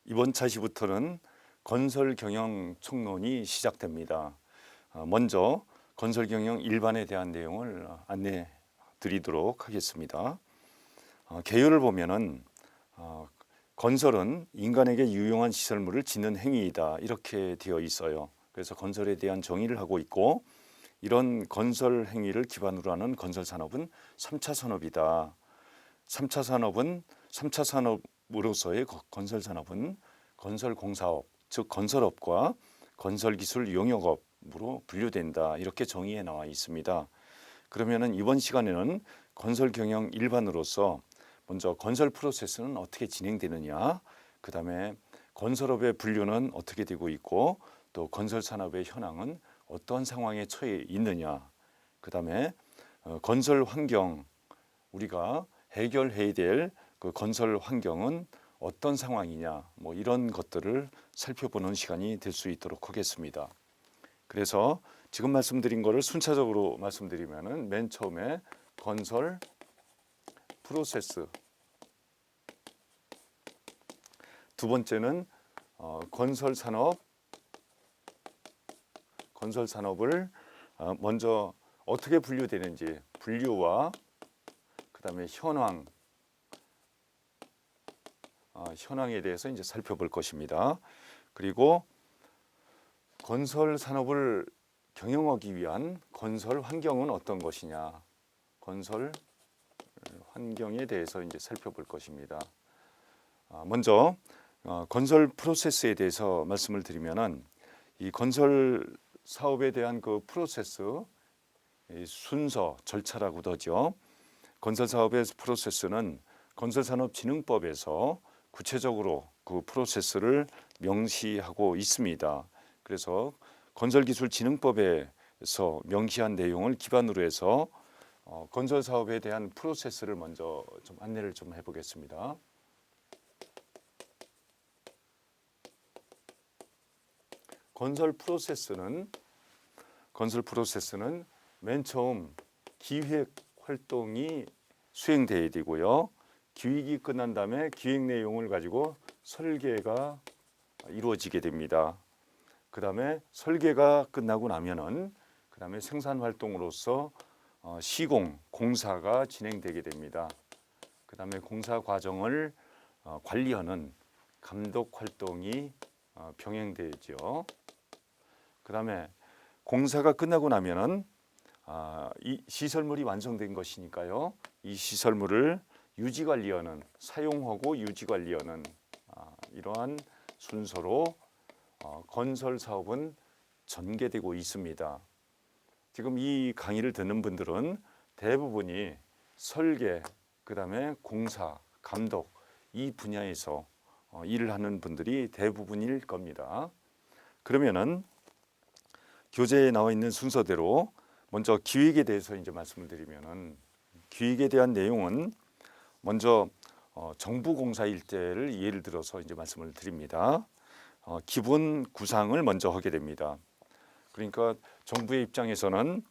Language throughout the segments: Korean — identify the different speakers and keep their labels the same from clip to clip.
Speaker 1: 이번 차시부터는 건설 경영 총론이 시작됩니다. 먼저 건설 경영 일반에 대한 내용을 안내 드리도록 하겠습니다. 개요를 보면은 건설은 인간에게 유용한 시설물을 짓는 행위이다 이렇게 되어 있어요. 그래서 건설에 대한 정의를 하고 있고, 이런 건설 행위를 기반으로 하는 건설 산업은 3차 산업이다. 3차 산업으로서의 건설 산업은 건설 공사업, 즉 건설업과 건설기술 용역업으로 분류된다. 이렇게 정의에 나와 있습니다. 그러면은 이번 시간에는 건설 경영 일반으로서 먼저 건설 프로세스는 어떻게 진행되느냐, 그 다음에 건설업의 분류는 어떻게 되고 있고, 또 건설 산업의 현황은 어떤 상황에 처해 있느냐, 그 다음에 건설 환경, 우리가 해결해야 될 그 건설 환경은 어떤 상황이냐, 뭐 이런 것들을 살펴보는 시간이 될 수 있도록 하겠습니다. 그래서 지금 말씀드린 거를 순차적으로 말씀드리면은 맨 처음에 건설 프로세스, 두 번째는 건설 산업을 먼저 어떻게 분류되는지 분류와 그다음에 현황에 대해서 이제 살펴볼 것입니다. 그리고 건설 산업을 경영하기 위한 건설 환경은 어떤 것이냐, 건설 환경에 대해서 이제 살펴볼 것입니다. 먼저 건설 프로세스에 대해서 말씀을 드리면은, 이 건설 사업에 대한 그 프로세스, 순서, 절차라고도 하죠. 건설 사업의 프로세스는 건설산업진흥법에서 구체적으로 그 프로세스를 명시하고 있습니다. 그래서 건설기술진흥법에서 명시한 내용을 기반으로 해서 건설 사업에 대한 프로세스를 먼저 좀 안내를 좀 해보겠습니다. 건설 프로세스는 맨 처음 기획 활동이 수행돼야 되고요. 기획이 끝난 다음에 기획 내용을 가지고 설계가 이루어지게 됩니다. 그 다음에 설계가 끝나고 나면은 그 다음에 생산 활동으로서 시공, 공사가 진행되게 됩니다. 그 다음에 공사 과정을 관리하는 감독 활동이 병행되죠. 그 다음에 공사가 끝나고 나면은 이 시설물이 완성된 것이니까요. 이 시설물을 유지관리하는, 사용하고 유지관리하는 이러한 순서로 건설 사업은 전개되고 있습니다. 지금 이 강의를 듣는 분들은 대부분이 설계, 그다음에 공사, 감독 이 분야에서 일을 하는 분들이 대부분일 겁니다. 그러면은 교재에 나와 있는 순서대로 먼저 기획에 대해서 이제 말씀을 드리면은, 기획에 대한 내용은 먼저 정부 공사일 때를 예를 들어서 이제 말씀을 드립니다. 기본 구상을 먼저 하게 됩니다. 그러니까 정부의 입장에서는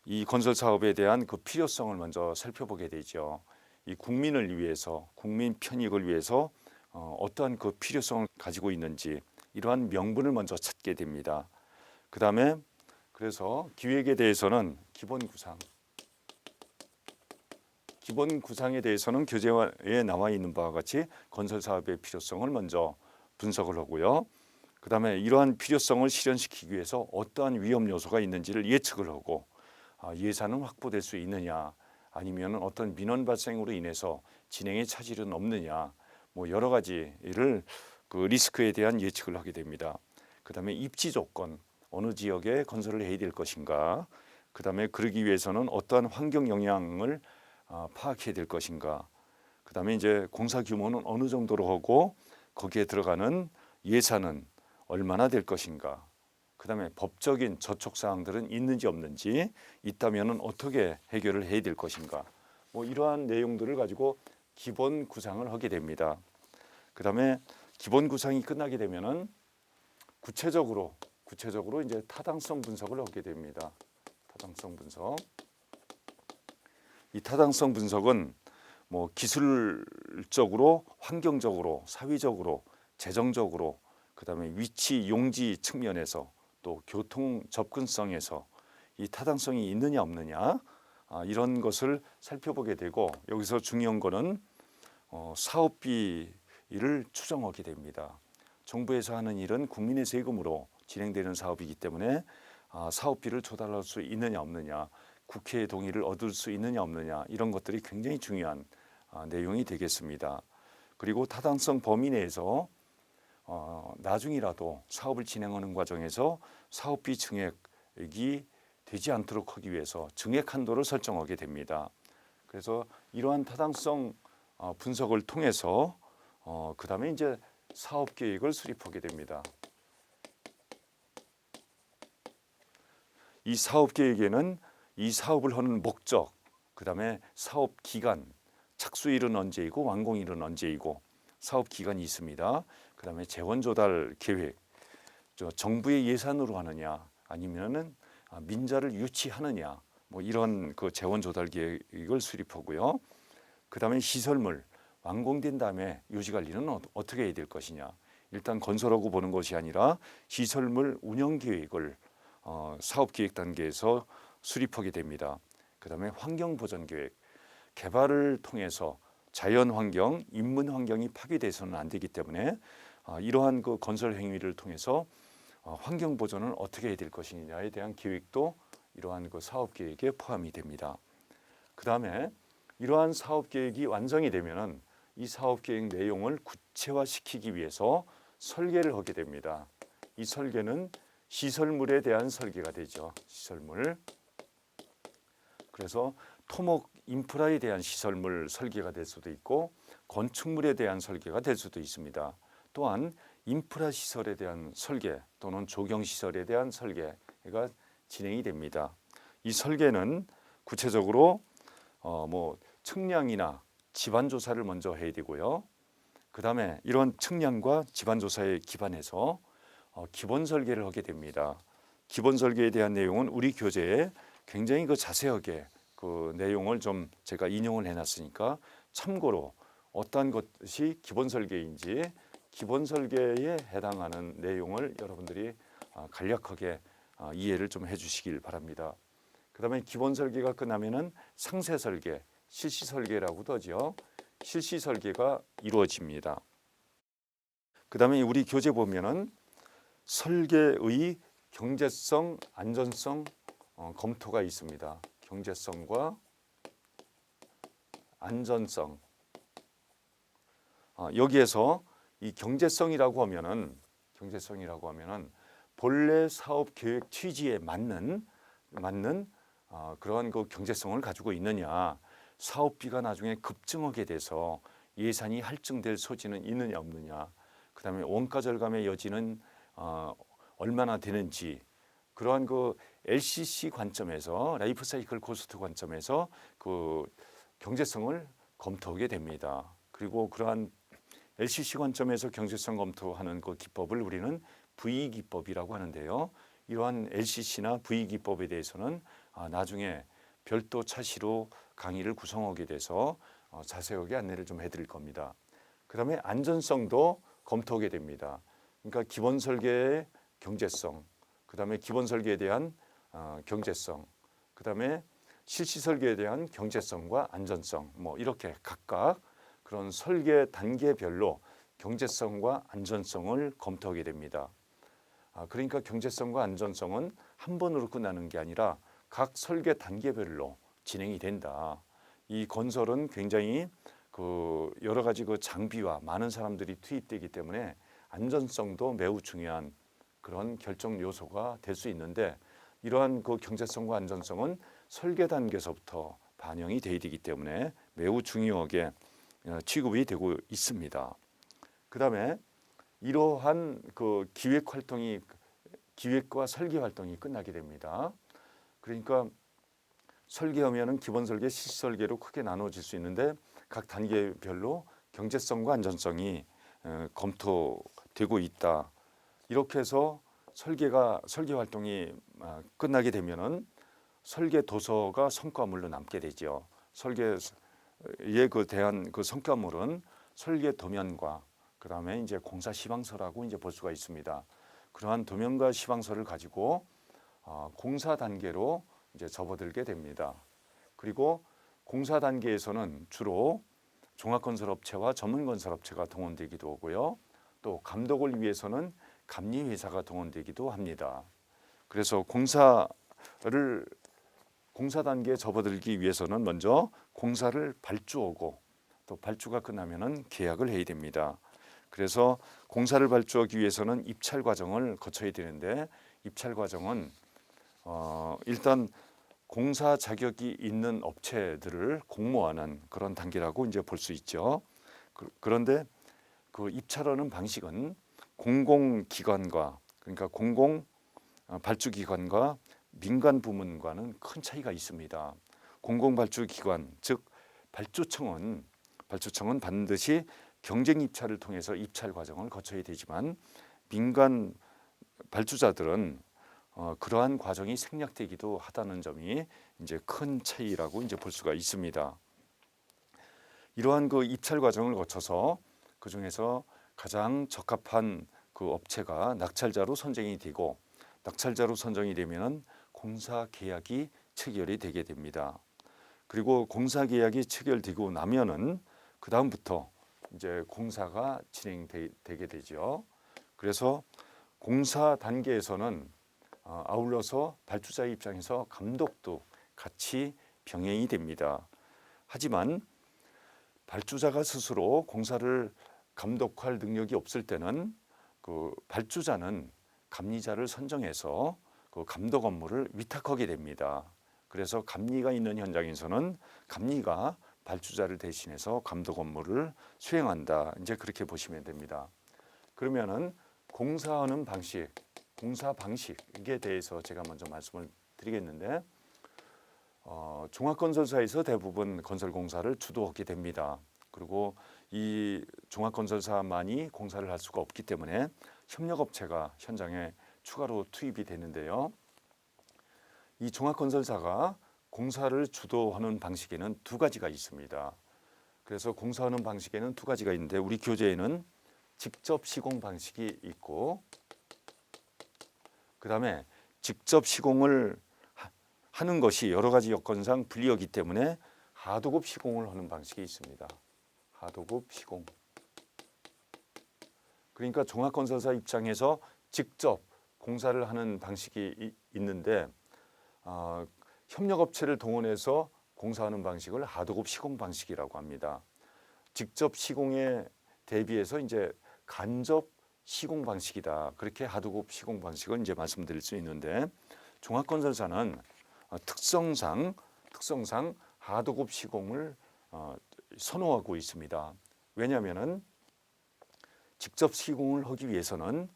Speaker 1: 이 건설 사업에 대한 그 필요성을 먼저 살펴보게 되죠. 이 국민을 위해서, 국민 편익을 위해서 어떠한 그 필요성을 가지고 있는지, 이러한 명분을 먼저 찾게 됩니다. 그 다음에 그래서 기획에 대해서는 기본 구상에 대해서는 교재에 나와 있는 바와 같이 건설 사업의 필요성을 먼저 분석을 하고요. 그 다음에 이러한 필요성을 실현시키기 위해서 어떠한 위험 요소가 있는지를 예측을 하고, 예산은 확보될 수 있느냐, 아니면 어떤 민원 발생으로 인해서 진행에 차질은 없느냐, 뭐 여러 가지를 그 리스크에 대한 예측을 하게 됩니다. 그 다음에 입지 조건, 어느 지역에 건설을 해야 될 것인가, 그 다음에 그러기 위해서는 어떠한 환경 영향을 파악해야 될 것인가, 그 다음에 이제 공사 규모는 어느 정도로 하고 거기에 들어가는 예산은 얼마나 될 것인가, 그 다음에 법적인 저촉 사항들은 있는지 없는지, 있다면 어떻게 해결을 해야 될 것인가, 뭐 이러한 내용들을 가지고 기본 구상을 하게 됩니다. 그 다음에 기본 구상이 끝나게 되면은 구체적으로 이제 타당성 분석을 하게 됩니다. 타당성 분석. 이 타당성 분석은 뭐 기술적으로, 환경적으로, 사회적으로 재정적으로, 그다음에 위치 용지 측면에서, 또 교통 접근성에서 이 타당성이 있느냐 없느냐, 이런 것을 살펴보게 되고, 여기서 중요한 거는 사업비를 추정하게 됩니다. 정부에서 하는 일은 국민의 세금으로 진행되는 사업이기 때문에 사업비를 조달할 수 있느냐 없느냐, 국회의 동의를 얻을 수 있느냐 없느냐, 이런 것들이 굉장히 중요한 내용이 되겠습니다. 그리고 타당성 범위 내에서 나중이라도 사업을 진행하는 과정에서 사업비 증액이 되지 않도록 하기 위해서 증액 한도를 설정하게 됩니다. 그래서 이러한 타당성 분석을 통해서 그 다음에 이제 사업 계획을 수립하게 됩니다. 이 사업 계획에는 이 사업을 하는 목적, 그 다음에 사업 기간, 착수일은 언제이고 완공일은 언제이고, 사업 기간이 있습니다. 그 다음에 재원 조달 계획, 정부의 예산으로 하느냐 아니면은 민자를 유치하느냐, 뭐 이런 그 재원 조달 계획을 수립하고요. 그 다음에 시설물, 완공된 다음에 유지 관리는 어떻게 해야 될 것이냐. 일단 건설하고 보는 것이 아니라 시설물 운영 계획을 사업 계획 단계에서 수립하게 됩니다. 그 다음에 환경 보전 계획, 개발을 통해서 자연 환경, 인문 환경이 파괴돼서는 안 되기 때문에 이러한 그 건설 행위를 통해서 환경 보전을 어떻게 해야 될 것이냐에 대한 계획도 이러한 그 사업 계획에 포함이 됩니다. 그 다음에 이러한 사업 계획이 완성이 되면은 이 사업 계획 내용을 구체화시키기 위해서 설계를 하게 됩니다. 이 설계는 시설물에 대한 설계가 되죠. 시설물. 그래서 토목 인프라에 대한 시설물 설계가 될 수도 있고, 건축물에 대한 설계가 될 수도 있습니다. 또한 인프라 시설에 대한 설계 또는 조경 시설에 대한 설계가 진행이 됩니다. 이 설계는 구체적으로 뭐 측량이나 지반 조사를 먼저 해야 되고요. 그 다음에 이런 측량과 지반 조사에 기반해서 기본 설계를 하게 됩니다. 기본 설계에 대한 내용은 우리 교재에 굉장히 그 자세하게 그 내용을 좀 제가 인용을 해놨으니까 참고로 어떠한 것이 기본 설계인지 기본 설계에 해당하는 내용을 여러분들이 간략하게 이해를 좀 해주시길 바랍니다. 그 다음에 기본 설계가 끝나면은 상세 설계, 실시 설계라고도 하죠. 실시 설계가 이루어집니다. 그 다음에 우리 교재 보면은 설계의 경제성, 안전성 검토가 있습니다. 경제성과 안전성. 여기에서 이 경제성이라고 하면은 본래 사업 계획 취지에 맞는 그러한 그 경제성을 가지고 있느냐, 사업비가 나중에 급증하게 돼서 예산이 할증될 소지는 있느냐 없느냐, 그 다음에 원가 절감의 여지는 얼마나 되는지, 그러한 그 LCC 관점에서 라이프 사이클 코스트 관점에서 그 경제성을 검토하게 됩니다. 그리고 그러한 LCC 관점에서 경제성 검토하는 그 기법을 우리는 V 기법이라고 하는데요. 이러한 LCC나 V 기법에 대해서는 나중에 별도 차시로 강의를 구성하게 돼서 자세하게 안내를 좀 해드릴 겁니다. 그 다음에 안전성도 검토하게 됩니다. 그러니까 기본 설계의 경제성, 그 다음에 기본 설계에 대한 경제성, 그 다음에 실시 설계에 대한 경제성과 안전성, 뭐 이렇게 각각 그런 설계 단계별로 경제성과 안전성을 검토하게 됩니다. 그러니까 경제성과 안전성은 한 번으로 끝나는 게 아니라 각 설계 단계별로 진행이 된다. 이 건설은 굉장히 그 여러 가지 그 장비와 많은 사람들이 투입되기 때문에 안전성도 매우 중요한 그런 결정 요소가 될 수 있는데, 이러한 그 경제성과 안전성은 설계 단계에서부터 반영이 돼야 되기 때문에 매우 중요하게 취급이 되고 있습니다. 그 다음에 이러한 그 기획과 설계 활동이 끝나게 됩니다. 그러니까 설계하면은 기본 설계, 실시 설계로 크게 나눠질 수 있는데 각 단계별로 경제성과 안전성이 검토되고 있다. 이렇게 해서 설계 활동이 끝나게 되면은 설계 도서가 성과물로 남게 되죠. 설계에 대한 그 성과물은 설계 도면과 그다음에 이제 공사 시방서라고 이제 볼 수가 있습니다. 그러한 도면과 시방서를 가지고 공사 단계로 이제 접어들게 됩니다. 그리고 공사 단계에서는 주로 종합건설업체와 전문건설업체가 동원되기도 하고요. 또 감독을 위해서는 감리회사가 동원되기도 합니다. 그래서 공사 단계에 접어들기 위해서는 먼저 공사를 발주하고 또 발주가 끝나면은 계약을 해야 됩니다. 그래서 공사를 발주하기 위해서는 입찰 과정을 거쳐야 되는데 입찰 과정은 일단 공사 자격이 있는 업체들을 공모하는 그런 단계라고 이제 볼 수 있죠. 그런데 그 입찰하는 방식은 공공기관과 그러니까 공공 발주기관과 민간 부문과는 큰 차이가 있습니다. 공공발주기관 즉 발주청은 반드시 경쟁 입찰을 통해서 입찰 과정을 거쳐야 되지만 민간 발주자들은 그러한 과정이 생략되기도 하다는 점이 이제 큰 차이라고 이제 볼 수가 있습니다. 이러한 그 입찰 과정을 거쳐서 그 중에서 가장 적합한 그 업체가 낙찰자로 선정이 되고 낙찰자로 선정이 되면은 공사 계약이 체결이 되게 됩니다. 그리고 공사 계약이 체결되고 나면은 그 다음부터 이제 공사가 진행되게 되죠. 그래서 공사 단계에서는 아울러서 발주자의 입장에서 감독도 같이 병행이 됩니다. 하지만 발주자가 스스로 공사를 감독할 능력이 없을 때는 그 발주자는 감리자를 선정해서 그 감독 업무를 위탁하게 됩니다. 그래서 감리가 있는 현장에서는 감리가 발주자를 대신해서 감독 업무를 수행한다. 이제 그렇게 보시면 됩니다. 그러면은 공사하는 방식, 공사 방식에 대해서 제가 먼저 말씀을 드리겠는데 종합건설사에서 대부분 건설공사를 주도하게 됩니다. 그리고 이 종합건설사만이 공사를 할 수가 없기 때문에 협력업체가 현장에 추가로 투입이 되는데요. 이 종합건설사가 공사를 주도하는 방식에는 두 가지가 있습니다. 그래서 공사하는 방식에는 두 가지가 있는데 우리 교재에는 직접 시공 방식이 있고 그다음에 직접 시공을 하는 것이 여러 가지 여건상 불리하기 때문에 하도급 시공을 하는 방식이 있습니다. 하도급 시공. 그러니까 종합건설사 입장에서 직접 공사를 하는 방식이 있는데 협력업체를 동원해서 공사하는 방식을 하도급 시공 방식이라고 합니다. 직접 시공에 대비해서 이제 간접 시공 방식이다. 그렇게 하도급 시공 방식을 이제 말씀드릴 수 있는데 종합건설사는 특성상 하도급 시공을 선호하고 있습니다. 왜냐하면은 직접 시공을 하기 위해서는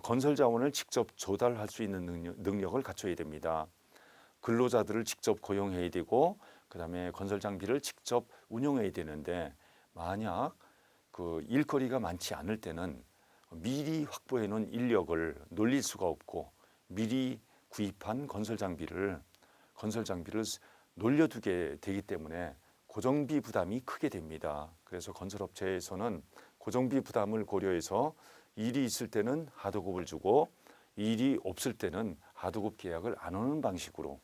Speaker 1: 건설 자원을 직접 조달할 수 있는 능력을 갖춰야 됩니다. 근로자들을 직접 고용해야 되고 그다음에 건설 장비를 직접 운용해야 되는데 만약 그 일거리가 많지 않을 때는 미리 확보해 놓은 인력을 놀릴 수가 없고 미리 구입한 건설 장비를 놀려두게 되기 때문에 고정비 부담이 크게 됩니다. 그래서 건설업체에서는 고정비 부담을 고려해서 일이 있을 때는 하도급을 주고 일이 없을 때는 하도급 계약을 안 하는 방식으로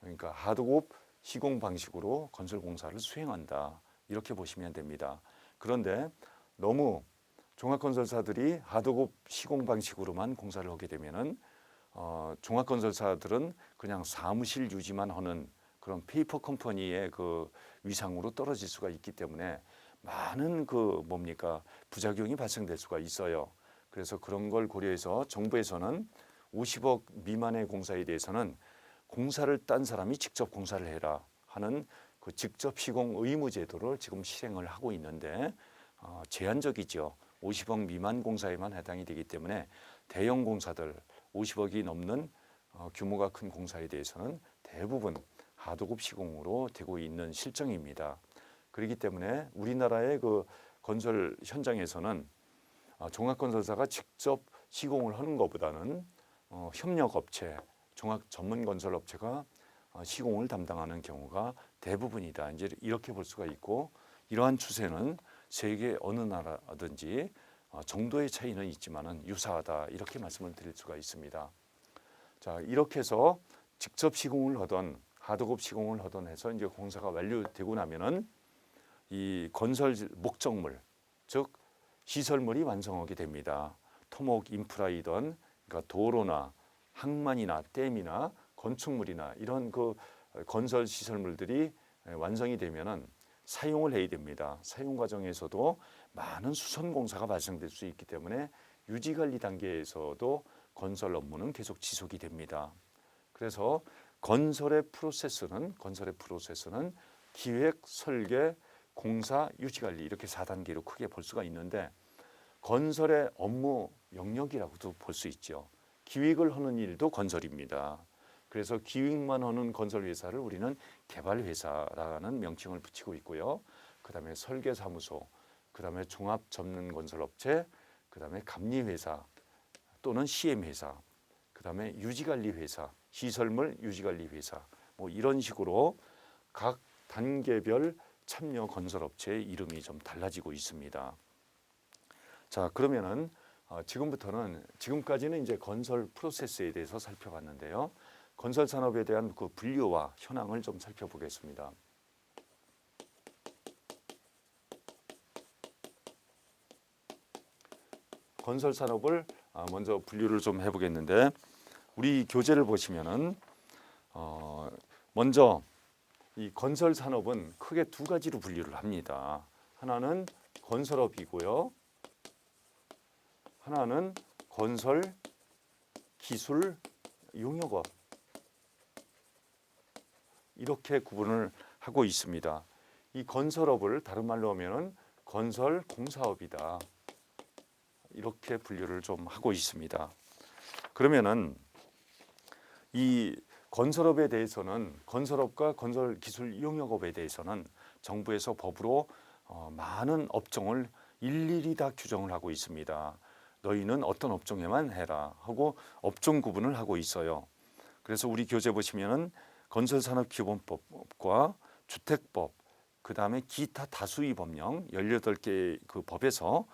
Speaker 1: 그러니까 하도급 시공 방식으로 건설공사를 수행한다. 이렇게 보시면 됩니다. 그런데 너무 종합건설사들이 하도급 시공 방식으로만 공사를 하게 되면은 종합건설사들은 그냥 사무실 유지만 하는 그런 페이퍼 컴퍼니의 그 위상으로 떨어질 수가 있기 때문에 많은 그 부작용이 발생될 수가 있어요. 그래서 그런 걸 고려해서 정부에서는 50억 미만의 공사에 대해서는 공사를 딴 사람이 직접 공사를 해라 하는 그 직접 시공 의무 제도를 지금 실행을 하고 있는데 제한적이죠. 50억 미만 공사에만 해당이 되기 때문에 대형 공사들 50억이 넘는 규모가 큰 공사에 대해서는 대부분 하도급 시공으로 되고 있는 실정입니다. 그렇기 때문에 우리나라의 그 건설 현장에서는 종합건설사가 직접 시공을 하는 것보다는 협력업체, 종합 전문건설업체가 시공을 담당하는 경우가 대부분이다. 이제 이렇게 볼 수가 있고 이러한 추세는 세계 어느 나라든지 정도의 차이는 있지만은 유사하다 이렇게 말씀을 드릴 수가 있습니다. 자, 이렇게 해서 직접 시공을 하던 하드급 시공을 하던 해서 이제 공사가 완료되고 나면은 이 건설 목적물, 즉 시설물이 완성하게 됩니다. 토목 인프라이던 그러니까 도로나 항만이나 댐이나 건축물이나 이런 그 건설 시설물들이 완성이 되면은 사용을 해야 됩니다. 사용 과정에서도 많은 수선 공사가 발생될 수 있기 때문에 유지 관리 단계에서도 건설 업무는 계속 지속이 됩니다. 그래서 건설의 프로세스는 기획, 설계, 공사, 유지 관리 이렇게 4단계로 크게 볼 수가 있는데 건설의 업무 영역이라고도 볼 수 있죠. 기획을 하는 일도 건설입니다. 그래서 기획만 하는 건설 회사를 우리는 개발 회사라는 명칭을 붙이고 있고요. 그다음에 설계 사무소, 그다음에 종합 전문 건설 업체, 그다음에 감리 회사 또는 CM 회사, 그다음에 유지 관리 회사, 시설물 유지 관리 회사 뭐 이런 식으로 각 단계별 참여 건설 업체의 이름이 좀 달라지고 있습니다. 자, 그러면은 지금까지는 이제 건설 프로세스에 대해서 살펴봤는데요. 건설 산업에 대한 그 분류와 현황을 좀 살펴보겠습니다. 건설 산업을 먼저 분류를 좀 해보겠는데 우리 교재를 보시면은 먼저 이 건설 산업은 크게 두 가지로 분류를 합니다. 하나는 건설업이고요. 하나는 건설 기술 용역업 이렇게 구분을 하고 있습니다. 이 건설업을 다른 말로 하면은 건설 공사업이다. 이렇게 분류를 좀 하고 있습니다. 그러면은 이 건설업에 대해서는 건설업과 건설 기술 용역업에 대해서는 정부에서 법으로 많은 업종을 일일이 다 규정을 하고 있습니다. 너희는 어떤 업종에만 해라 하고 업종 구분을 하고 있어요. 그래서 우리 교재 보시면은 건설산업기본법과 주택법, 그다음에 기타 다수의 법령 18개 그 법에서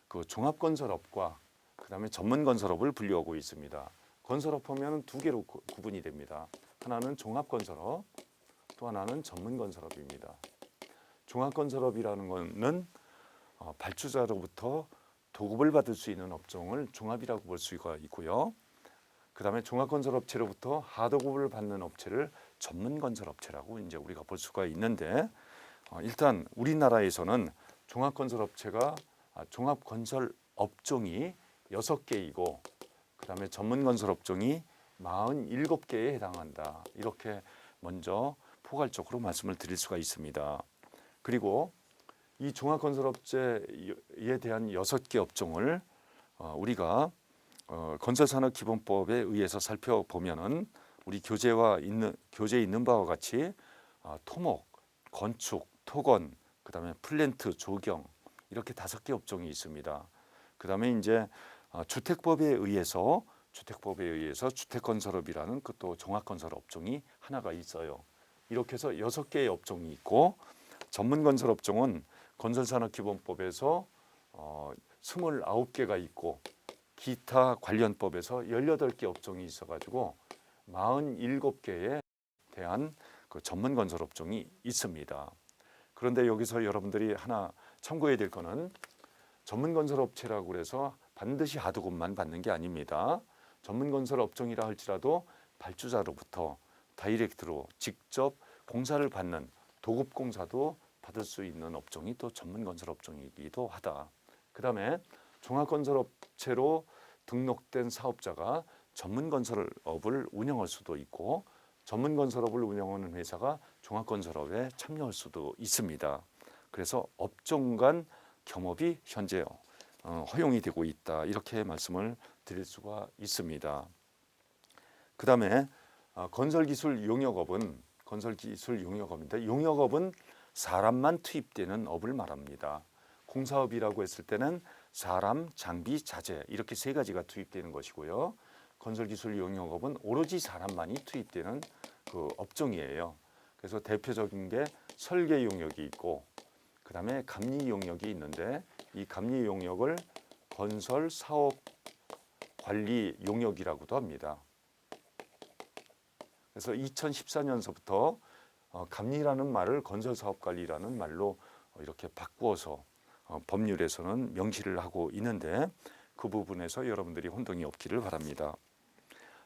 Speaker 1: 그 종합건설업과 그다음에 전문건설업을 분류하고 있습니다. 건설업 하면 두 개로 구분이 됩니다. 하나는 종합건설업, 또 하나는 전문건설업입니다. 종합건설업이라는 것은 발주자로부터 도급을 받을 수 있는 업종을 종합이라고 볼 수가 있고요. 그다음에 종합건설업체로부터 하도급을 받는 업체를 전문건설업체라고 이제 우리가 볼 수가 있는데 일단 우리나라에서는 종합건설업체가 종합건설 업종이 6개이고 그다음에 전문건설 업종이 47개에 해당한다. 이렇게 먼저 포괄적으로 말씀을 드릴 수가 있습니다. 그리고 이 종합건설업체에 대한 6개 업종을 우리가 건설산업기본법에 의해서 살펴보면은 우리 교재에 있는 바와 같이 토목, 건축, 토건, 그다음에 플랜트, 조경 이렇게 5개 업종이 있습니다. 그다음에 이제 주택법에 의해서 주택건설업이라는 또 종합건설 업종이 하나가 있어요. 이렇게 해서 6개의 업종이 있고 전문건설 업종은 건설산업기본법에서 29개가 있고 기타 관련법에서 18개 업종이 있어가지고 47개에 대한 그 전문건설 업종이 있습니다. 그런데 여기서 여러분들이 하나 참고해야 될 거는 전문건설 업체라고 해서 반드시 하도급만 받는 게 아닙니다. 전문건설 업종이라 할지라도 발주자로부터 다이렉트로 직접 공사를 받는 도급공사도 받을 수 있는 업종이 또 전문건설 업종이기도 하다. 그다음에 종합건설업체로 등록된 사업자가 전문건설업을 운영할 수도 있고 전문건설업을 운영하는 회사가 종합건설업에 참여할 수도 있습니다. 그래서 업종 간 겸업이 현재 허용이 되고 있다. 이렇게 말씀을 드릴 수가 있습니다. 그다음에 건설기술 용역업인데 용역업은 사람만 투입되는 업을 말합니다. 공사업이라고 했을 때는 사람, 장비, 자재 이렇게 3가지가 투입되는 것이고요. 건설기술 용역업은 오로지 사람만이 투입되는 그 업종이에요. 그래서 대표적인 게 설계 용역이 있고 그다음에 감리 용역이 있는데 이 감리 용역을 건설 사업 관리 용역이라고도 합니다. 그래서 2014년서부터 감리라는 말을 건설 사업 관리라는 말로 이렇게 바꾸어서 법률에서는 명시를 하고 있는데 그 부분에서 여러분들이 혼동이 없기를 바랍니다.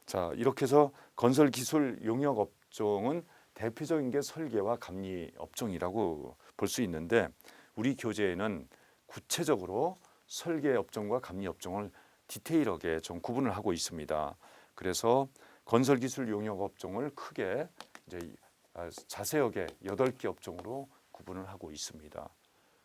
Speaker 1: 자, 이렇게 해서 건설 기술 용역 업종은 대표적인 게 설계와 감리 업종이라고 볼 수 있는데 우리 교재에는 구체적으로 설계 업종과 감리 업종을 디테일하게 좀 구분을 하고 있습니다. 그래서 건설 기술 용역 업종을 크게 이제 자세하게 8개 업종으로 구분을 하고 있습니다.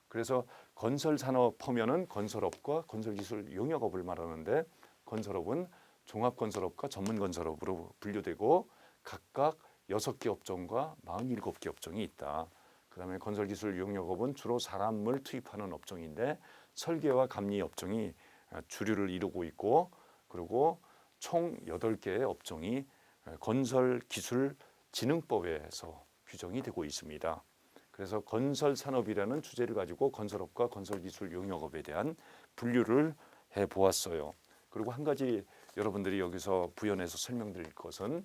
Speaker 1: 그래서 건설 산업 하면은 건설업과 건설 기술 용역업을 말하는데 건설업은 종합건설업과 전문건설업으로 분류되고 각각 6개 업종과 47개 업종이 있다. 그다음에 건설기술 용역업은 주로 사람을 투입하는 업종인데 설계와 감리 업종이 주류를 이루고 있고 그리고 총 8개의 업종이 건설기술진흥법에서 규정이 되고 있습니다. 그래서 건설산업이라는 주제를 가지고 건설업과 건설기술 용역업에 대한 분류를 해보았어요. 그리고 한 가지 여러분들이 여기서 부연해서 설명드릴 것은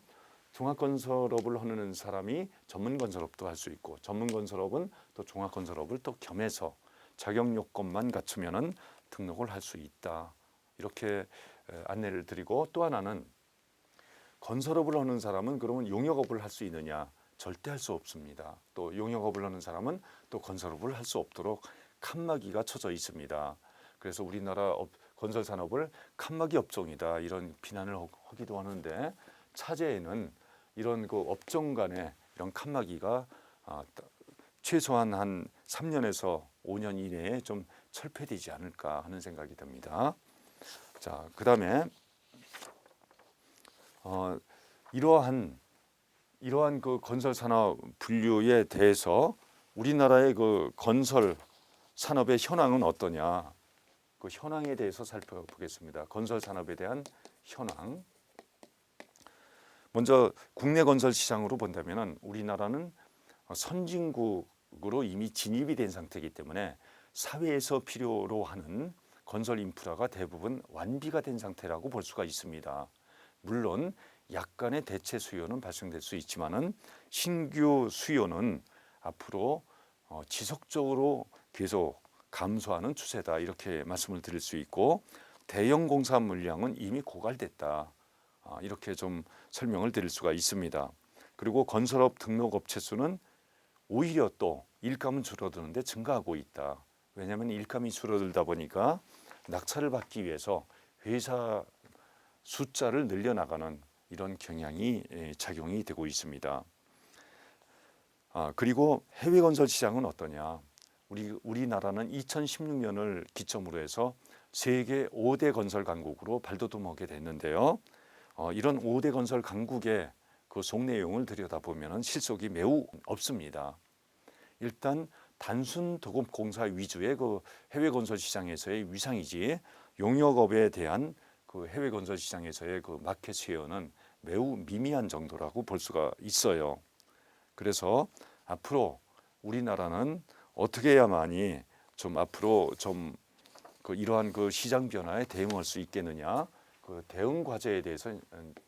Speaker 1: 종합건설업을 하는 사람이 전문건설업도 할 수 있고 전문건설업은 또 종합건설업을 또 겸해서 자격 요건만 갖추면은 등록을 할 수 있다. 이렇게 안내를 드리고 또 하나는 건설업을 하는 사람은 그러면 용역업을 할 수 있느냐? 절대 할 수 없습니다. 또 용역업을 하는 사람은 또 건설업을 할 수 없도록 칸막이가 쳐져 있습니다. 그래서 우리나라 건설 산업을 칸막이 업종이다 이런 비난을 하기도 하는데 차제에는 이런 그 업종 간의 이런 칸막이가 최소한 한 3년에서 5년 이내에 좀 철폐되지 않을까 하는 생각이 듭니다. 자, 그다음에 이러한 그 건설 산업 분류에 대해서 우리나라의 그 건설 산업의 현황은 어떠냐? 그 현황에 대해서 살펴보겠습니다. 건설 산업에 대한 현황. 먼저 국내 건설 시장으로 본다면은 우리나라는 선진국으로 이미 진입이 된 상태이기 때문에 사회에서 필요로 하는 건설 인프라가 대부분 완비가 된 상태라고 볼 수가 있습니다. 물론 약간의 대체 수요는 발생될 수 있지만은 신규 수요는 앞으로 지속적으로 계속 감소하는 추세다 이렇게 말씀을 드릴 수 있고 대형 공사 물량은 이미 고갈됐다 이렇게 좀 설명을 드릴 수가 있습니다. 그리고 건설업 등록 업체 수는 오히려 또 일감은 줄어드는데 증가하고 있다. 왜냐하면 일감이 줄어들다 보니까 낙찰을 받기 위해서 회사 숫자를 늘려나가는 이런 경향이 작용이 되고 있습니다. 그리고 해외 건설 시장은 어떠냐? 우리나라는 2016년을 기점으로 해서 세계 5대 건설 강국으로 발돋움하게 됐는데요. 이런 5대 건설 강국의 그 속 내용을 들여다보면 실속이 매우 없습니다. 일단 단순 도급 공사 위주의 그 해외 건설 시장에서의 위상이지 용역업에 대한 그 해외 건설 시장에서의 그 마켓 쉐어는 매우 미미한 정도라고 볼 수가 있어요. 그래서 앞으로 우리나라는 어떻게 해야만이 좀 앞으로 좀 그 이러한 그 시장 변화에 대응할 수 있겠느냐? 그 대응 과제에 대해서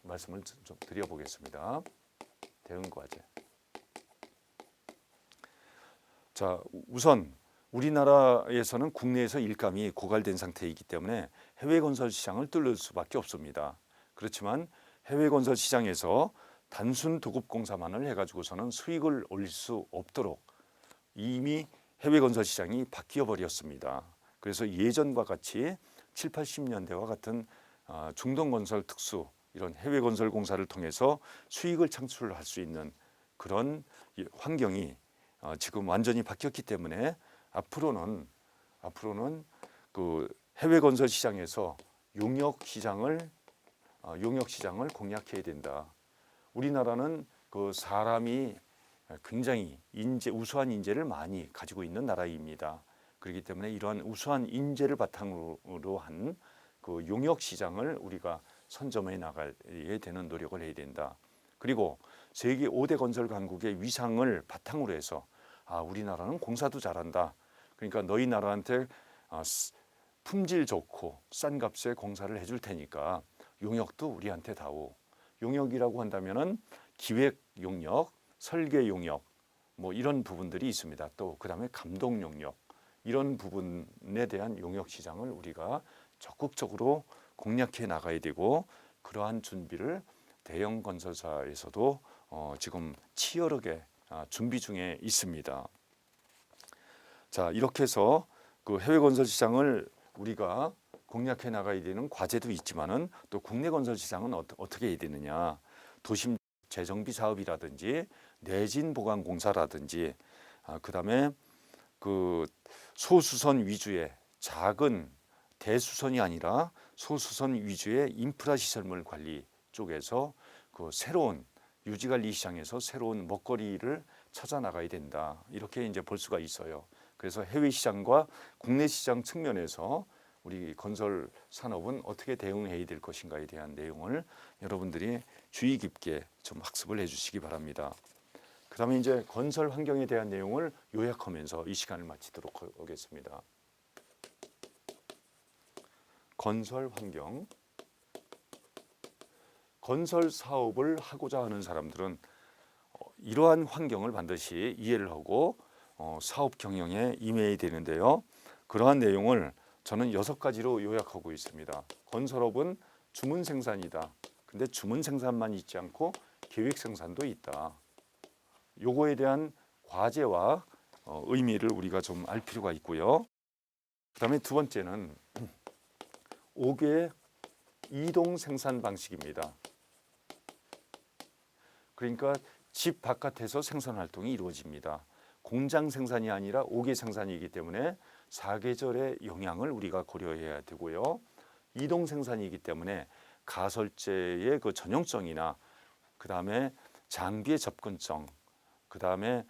Speaker 1: 말씀을 좀 드려보겠습니다. 대응 과제. 자, 우선 우리나라에서는 국내에서 일감이 고갈된 상태이기 때문에 해외 건설 시장을 뚫을 수밖에 없습니다. 그렇지만 해외 건설 시장에서 단순 도급 공사만을 해가지고서는 수익을 올릴 수 없도록 이미 해외 건설 시장이 바뀌어 버렸습니다. 그래서 예전과 같이 7, 80년대와 같은 중동 건설 특수 이런 해외 건설 공사를 통해서 수익을 창출할 수 있는 그런 환경이 지금 완전히 바뀌었기 때문에 앞으로는 그 해외 건설 시장에서 용역 시장을 공략해야 된다. 우리나라는 그 사람이 굉장히 우수한 인재를 많이 가지고 있는 나라입니다. 그렇기 때문에 이러한 우수한 인재를 바탕으로 한 그 용역 시장을 우리가 선점해 나가야 되는 노력을 해야 된다. 그리고 세계 5대 건설 강국의 위상을 바탕으로 해서 우리나라는 공사도 잘한다. 그러니까 너희 나라한테 품질 좋고 싼 값에 공사를 해줄 테니까 용역도 우리한테 다오. 용역이라고 한다면은 기획 용역, 설계 용역 뭐 이런 부분들이 있습니다. 또 그다음에 감독 용역 이런 부분에 대한 용역 시장을 우리가 적극적으로 공략해 나가야 되고 그러한 준비를 대형 건설사에서도 지금 치열하게 준비 중에 있습니다. 자, 이렇게 해서 그 해외 건설 시장을 우리가 공략해 나가야 되는 과제도 있지만은 또 국내 건설 시장은 어떻게 해야 되느냐. 도심 재정비 사업이라든지 내진 보강 공사라든지 그다음에 그 소수선 위주의 작은 대수선이 아니라 소수선 위주의 인프라 시설물 관리 쪽에서 그 새로운 유지관리 시장에서 새로운 먹거리를 찾아 나가야 된다. 이렇게 이제 볼 수가 있어요. 그래서 해외 시장과 국내 시장 측면에서 우리 건설 산업은 어떻게 대응해야 될 것인가에 대한 내용을 여러분들이 주의 깊게 좀 학습을 해주시기 바랍니다. 그다음에 이제 건설 환경에 대한 내용을 요약하면서 이 시간을 마치도록 하겠습니다. 건설 환경. 건설 사업을 하고자 하는 사람들은 이러한 환경을 반드시 이해를 하고 사업 경영에 임해야 되는데요. 그러한 내용을 저는 6가지로 요약하고 있습니다. 건설업은 주문 생산이다. 근데 주문 생산만 있지 않고 계획 생산도 있다. 요거에 대한 과제와 의미를 우리가 좀 알 필요가 있고요. 그다음에 두 번째는 5개의 이동 생산 방식입니다. 그러니까 집 바깥에서 생산 활동이 이루어집니다. 공장 생산이 아니라 5개 생산이기 때문에 4계절의 영향을 우리가 고려해야 되고요. 이동 생산이기 때문에 가설재의 그 전용성이나 그다음에 장비의 접근성, 그다음에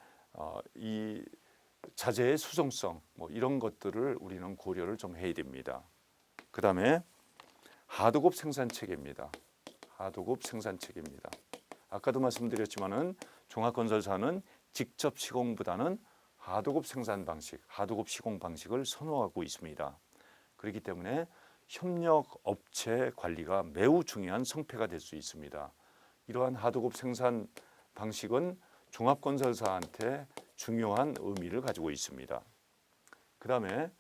Speaker 1: 이 자재의 수송성 뭐 이런 것들을 우리는 고려를 좀 해야 됩니다. 그다음에 하도급 생산 체계입니다. 하도급 생산 체계입니다. 아까도 말씀드렸지만은 종합건설사는 직접 시공보다는 하도급 생산 방식, 하도급 시공 방식을 선호하고 있습니다. 그렇기 때문에 협력 업체 관리가 매우 중요한 성패가 될 수 있습니다. 이러한 하도급 생산 방식은 종합건설사한테 중요한 의미를 가지고 있습니다. 그다음에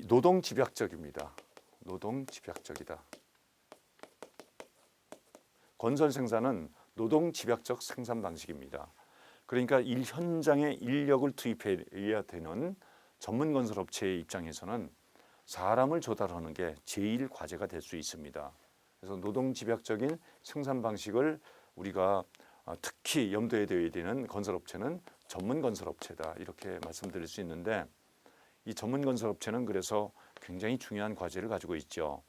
Speaker 1: 노동 집약적입니다. 노동 집약적이다. 건설 생산은 노동 집약적 생산 방식입니다. 그러니까 현장에 인력을 투입해야 되는 전문 건설 업체의 입장에서는 사람을 조달하는 게 제일 과제가 될 수 있습니다. 그래서 노동 집약적인 생산 방식을 우리가 특히 염두에 둬야 되는 건설 업체는 전문 건설 업체다 이렇게 말씀드릴 수 있는데 이 전문 건설 업체는 그래서 굉장히 중요한 과제를 가지고 있죠.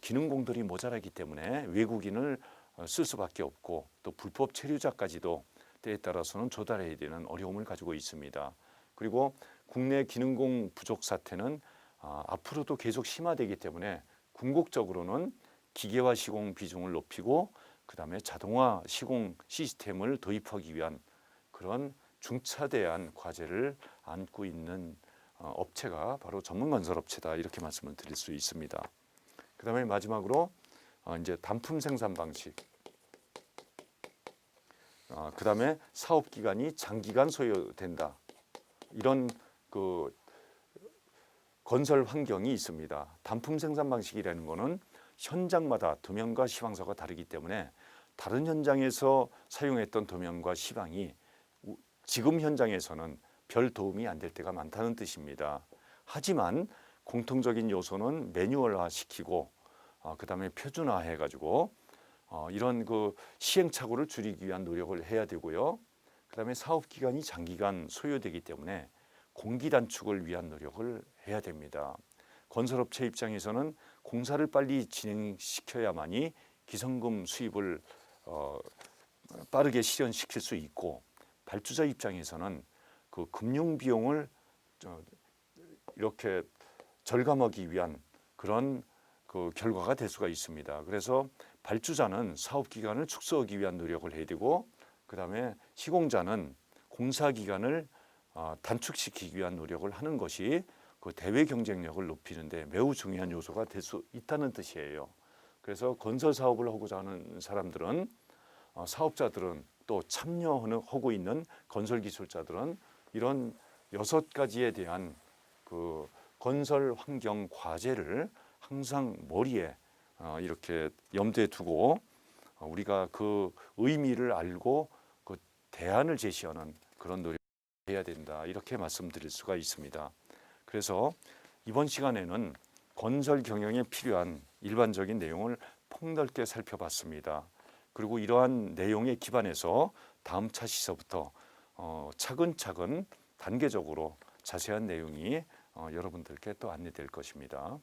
Speaker 1: 기능공들이 모자라기 때문에 외국인을 쓸 수밖에 없고 또 불법 체류자까지도 때에 따라서는 조달해야 되는 어려움을 가지고 있습니다. 그리고 국내 기능공 부족 사태는 앞으로도 계속 심화되기 때문에 궁극적으로는 기계화 시공 비중을 높이고 그다음에 자동화 시공 시스템을 도입하기 위한 그런 중차대한 과제를 안고 있는 업체가 바로 전문건설업체다 이렇게 말씀을 드릴 수 있습니다. 그다음에 마지막으로 이제 단품 생산 방식. 그다음에 사업 기간이 장기간 소요된다. 이런 그 건설 환경이 있습니다. 단품 생산 방식이라는 거는 현장마다 도면과 시방서가 다르기 때문에 다른 현장에서 사용했던 도면과 시방이 지금 현장에서는 별 도움이 안 될 때가 많다는 뜻입니다. 하지만 공통적인 요소는 매뉴얼화 시키고 그다음에 표준화해 가지고 이런 그 시행착오를 줄이기 위한 노력을 해야 되고요. 그다음에 사업 기간이 장기간 소요되기 때문에 공기 단축을 위한 노력을 해야 됩니다. 건설업체 입장에서는 공사를 빨리 진행시켜야만이 기성금 수입을 빠르게 실현시킬 수 있고 발주자 입장에서는 그 금융 비용을 이렇게 절감하기 위한 그런 그 결과가 될 수가 있습니다. 그래서 발주자는 사업 기간을 축소하기 위한 노력을 해야 되고 그다음에 시공자는 공사 기간을 단축시키기 위한 노력을 하는 것이 그 대외 경쟁력을 높이는데 매우 중요한 요소가 될 수 있다는 뜻이에요. 그래서 건설 사업을 하고자 하는 사람들은 사업자들은 또 참여하고 있는 건설 기술자들은 이런 6가지에 대한 그 건설 환경 과제를 항상 머리에 이렇게 염두에 두고 우리가 그 의미를 알고 그 대안을 제시하는 그런 노력을 해야 된다, 이렇게 말씀드릴 수가 있습니다. 그래서 이번 시간에는 건설 경영에 필요한 일반적인 내용을 폭넓게 살펴봤습니다. 그리고 이러한 내용에 기반해서 다음 차시서부터 차근차근 단계적으로 자세한 내용이 여러분들께 또 안내될 것입니다.